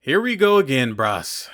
Here we go again, bruh.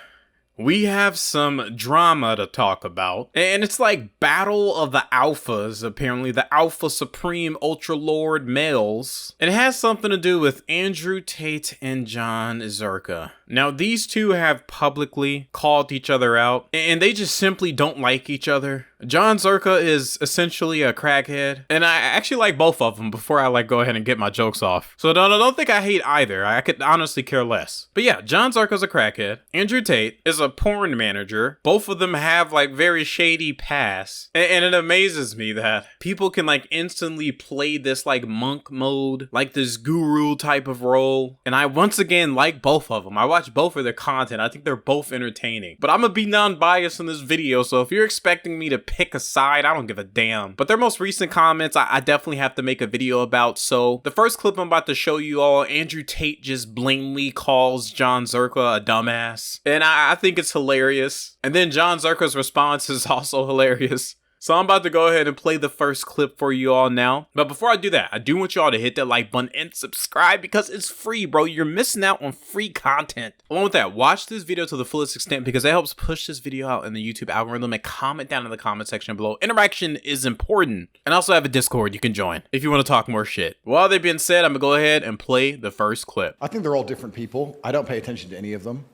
We have some drama to talk about, and it's like Battle of the Alphas, apparently the Alpha Supreme Ultra Lord males. It has something to do with Andrew Tate and Zherka and Zherka. Now, these two have publicly called each other out, and they just simply don't like each other. Zherka and Zherka is essentially a crackhead, and I actually like both of them before I go ahead and get my jokes off. So don't think I hate either. I could honestly care less. But yeah, Zherka and Zherka's a crackhead. Andrew Tate is a porn manager. Both of them have very shady pasts, and it amazes me that people can instantly play this monk mode, this guru type of role. And I once again like both of them. I watch both of their content. I think they're both entertaining. But I'm gonna be non-biased in this video, so if you're expecting me to pick a side, I don't give a damn. But their most recent comments, I definitely have to make a video about. So the first clip I'm about to show you all, Andrew Tate just blatantly calls Zherka and Zherka a dumbass. And I think it's hilarious. And then Zherka and Zherka's response is also hilarious. So I'm about to go ahead and play the first clip for you all now. But before I do that, I do want you all to hit that like button and subscribe because it's free, bro. You're missing out on free content. Along with that, watch this video to the fullest extent because it helps push this video out in the YouTube algorithm, and comment down in the comment section below. Interaction is important. And I also have a Discord you can join if you want to talk more shit. With all that being said, I'm gonna go ahead and play the first clip. I think they're all different people. I don't pay attention to any of them.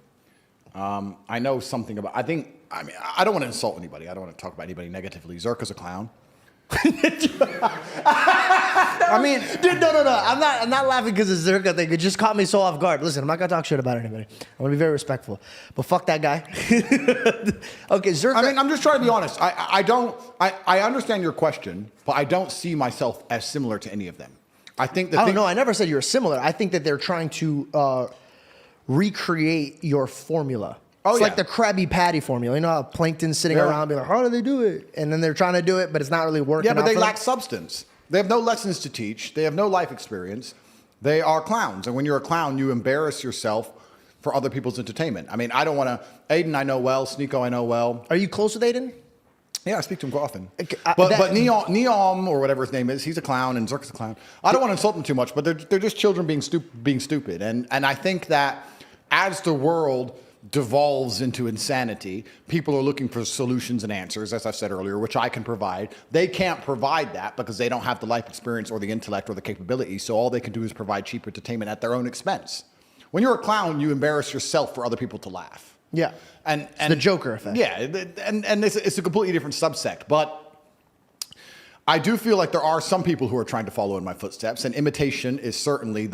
I know something about, I don't want to insult anybody. I don't want to talk about anybody negatively. Zherka's a clown. Dude, no. I'm not laughing because it's Zherka thing. It just caught me so off guard. Listen, I'm not gonna talk shit about anybody. I want to be very respectful. But fuck that guy. Okay, Zherka. I'm just trying to be honest. I understand your question, but I don't see myself as similar to any of them. I think that I don't know. I never said you were similar. I think that they're trying to recreate your formula. Oh, it's like the Krabby Patty formula. You know how Plankton's sitting around being like, how do they do it? And then they're trying to do it, but it's not really working. Yeah, but they lack substance. They have no lessons to teach. They have no life experience. They are clowns. And when you're a clown, you embarrass yourself for other people's entertainment. I mean, I don't want to... Aiden I know well. Sneeko I know well. Are you close with Aiden? Yeah, I speak to him quite often. But Neom, or whatever his name is, he's a clown and Zherka's a clown. I don't want to insult them too much, but they're just children being stupid. And I think that as the world devolves into insanity, people are looking for solutions and answers, as I said earlier, which I can provide. They can't provide that because they don't have the life experience or the intellect or the capability, so all they can do is provide cheap entertainment at their own expense. When you're a clown, you embarrass yourself for other people to laugh. Yeah, and the Joker effect. Yeah, and it's a completely different subsect, but I do feel like there are some people who are trying to follow in my footsteps, and imitation is certainly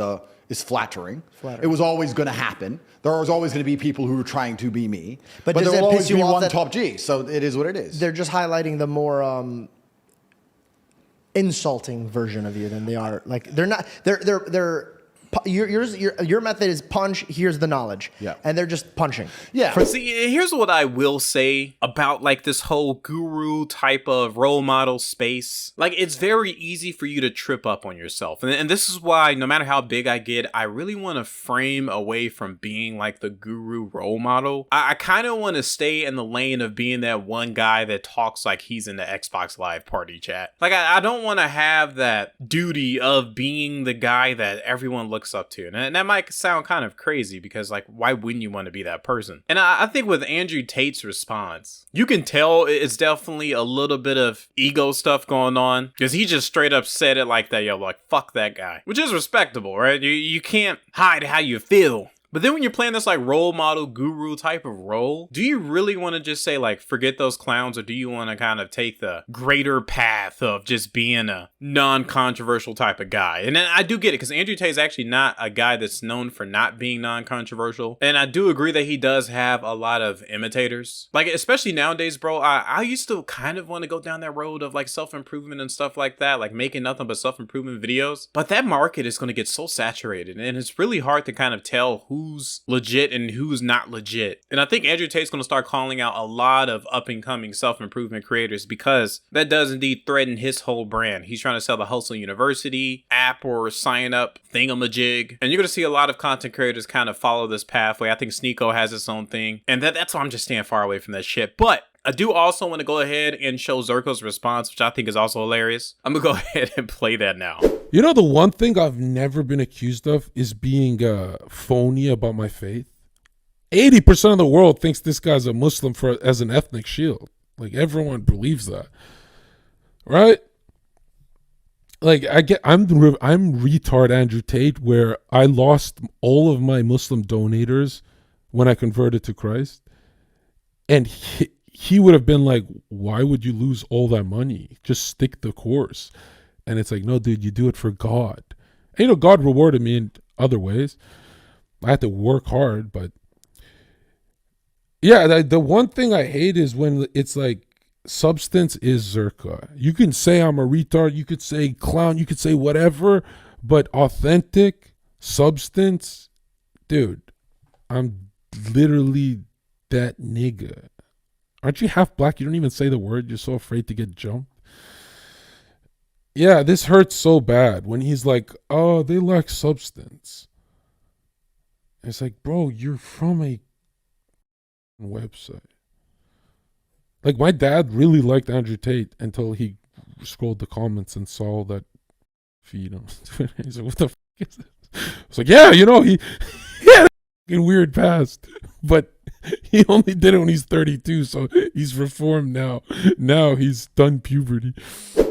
flattering. It was always going to happen. There was always going to be people who were trying to be me, but there will always be one top G. So it is what it is. They're just highlighting the more insulting version of you than they are. Like they're not. They're. Your method is punch, here's the knowledge. Yeah. And they're just punching. Yeah. See, here's what I will say about this whole guru type of role model space. It's very easy for you to trip up on yourself. And this is why no matter how big I get, I really want to frame away from being the guru role model. I kind of want to stay in the lane of being that one guy that talks like he's in the Xbox Live party chat. I don't want to have that duty of being the guy that everyone looks up to. And that might sound kind of crazy because why wouldn't you want to be that person? And I think with Andrew Tate's response, you can tell it's definitely a little bit of ego stuff going on because he just straight up said it like that. Yo, fuck that guy, which is respectable, right? You can't hide how you feel. But then when you're playing this role model guru type of role, do you really want to just say forget those clowns, or do you want to kind of take the greater path of just being a non-controversial type of guy? And then I do get it because Andrew Tate is actually not a guy that's known for not being non-controversial. And I do agree that he does have a lot of imitators. Especially nowadays, bro, I used to kind of want to go down that road of self-improvement and stuff like that, making nothing but self-improvement videos. But that market is going to get so saturated, and it's really hard to kind of tell who's legit and who's not legit. And I think Andrew Tate's going to start calling out a lot of up-and-coming self-improvement creators because that does indeed threaten his whole brand. He's trying to sell the Hustle University app or sign up thingamajig. And you're going to see a lot of content creators kind of follow this pathway. I think Sneeko has its own thing. And that's why I'm just staying far away from that shit. But I do also want to go ahead and show Zherka's response, which I think is also hilarious. I'm going to go ahead and play that now. You know, the one thing I've never been accused of is being phony about my faith. 80% of the world thinks this guy's a Muslim as an ethnic shield. Like, everyone believes that, right? Like, I'm retard Andrew Tate, where I lost all of my Muslim donators when I converted to Christ, and he would have been like, why would you lose all that money? Just stick the course. And it's like, no, dude, you do it for God. And, God rewarded me in other ways. I had to work hard, but yeah, the one thing I hate is when it's like, substance is Zherka. You can say I'm a retard, you could say clown, you could say whatever, but authentic substance, dude, I'm literally that nigga. Aren't you half black? You don't even say the word. You're so afraid to get jumped. Yeah, this hurts so bad when he's like, oh, they lack substance. It's like, bro, you're from a website. Like, my dad really liked Andrew Tate until he scrolled the comments and saw that feed on Twitter. He's like, what the fuck is this? I was like, yeah, he had a weird past, but he only did it when he's 32, so he's reformed now. Now he's done puberty.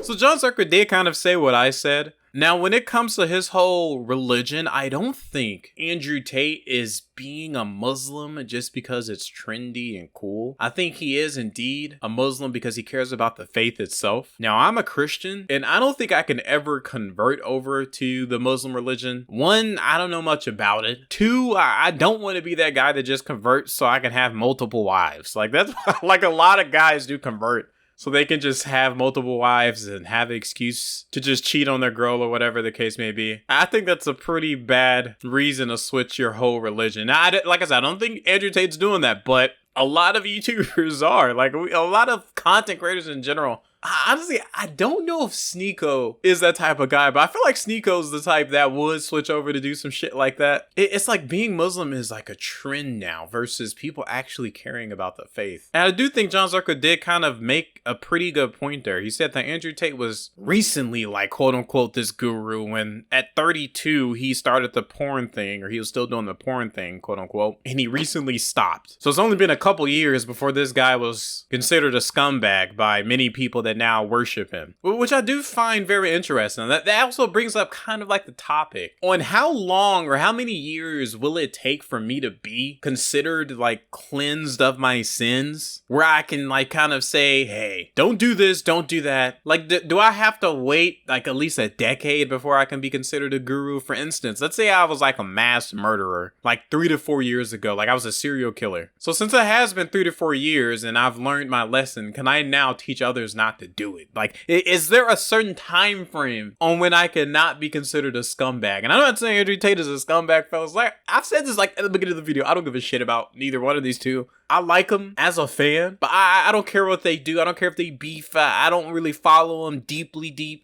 So John Zherka did kind of say what I said. Now, when it comes to his whole religion, I don't think Andrew Tate is being a Muslim just because it's trendy and cool. I think he is indeed a Muslim because he cares about the faith itself. Now, I'm a Christian, and I don't think I can ever convert over to the Muslim religion. One, I don't know much about it. Two, I don't want to be that guy that just converts so I can have multiple wives. Like, that's like a lot of guys do convert. So they can just have multiple wives and have an excuse to just cheat on their girl or whatever the case may be. I think that's a pretty bad reason to switch your whole religion. Now, like I said, I don't think Andrew Tate's doing that, but a lot of YouTubers are. Like, a lot of content creators in general. Honestly, I don't know if Sneeko is that type of guy, but I feel like Sneeko's the type that would switch over to do some shit like that. It's like being Muslim is like a trend now versus people actually caring about the faith. And I do think John Zherka did kind of make a pretty good point there. He said that Andrew Tate was recently like, quote unquote, this guru when at 32, he started the porn thing, or he was still doing the porn thing, quote unquote, and he recently stopped. So it's only been a couple years before this guy was considered a scumbag by many people that now worship him, which I do find very interesting. That also brings up kind of like the topic on how long or how many years will it take for me to be considered like cleansed of my sins, where I can like kind of say, hey, don't do this, don't do that. Like, do I have to wait like at least a decade before I can be considered a guru? For instance, let's say I was like a mass murderer like 3 to 4 years ago, like I was a serial killer. So since it has been 3 to 4 years and I've learned my lesson, can I now teach others not to do it? Like, is there a certain time frame on when I cannot be considered a scumbag? And I'm not saying Andrew Tate is a scumbag, fellas. Like, I've said this like at the beginning of the video. I don't give a shit about neither one of these two. I like them as a fan, but I don't care what they do. I don't care if they beef. I don't really follow them deep.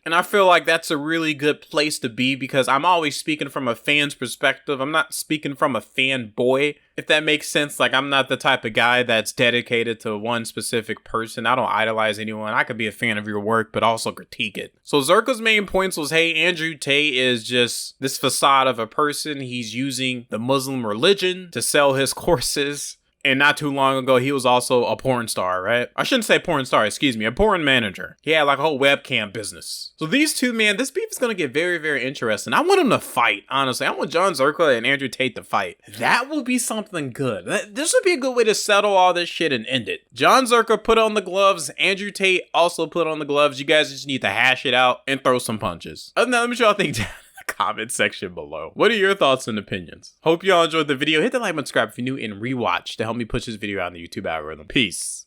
And I feel like that's a really good place to be because I'm always speaking from a fan's perspective. I'm not speaking from a fanboy, if that makes sense. Like, I'm not the type of guy that's dedicated to one specific person. I don't idolize anyone. I could be a fan of your work, but also critique it. So Zherka's main points was, hey, Andrew Tate is just this facade of a person. He's using the Muslim religion to sell his courses. And not too long ago, he was also a porn star, right? I shouldn't say porn star, excuse me, a porn manager. He had like a whole webcam business. So these two, man, this beef is going to get very, very interesting. I want them to fight, honestly. I want John Zherka and Andrew Tate to fight. That will be something good. This would be a good way to settle all this shit and end it. John Zherka put on the gloves. Andrew Tate also put on the gloves. You guys just need to hash it out and throw some punches. Other than that, let me know what y'all think comment section below. What are your thoughts and opinions? Hope y'all enjoyed the video. Hit the like button, subscribe if you're new, and rewatch to help me push this video out in the YouTube algorithm. Peace.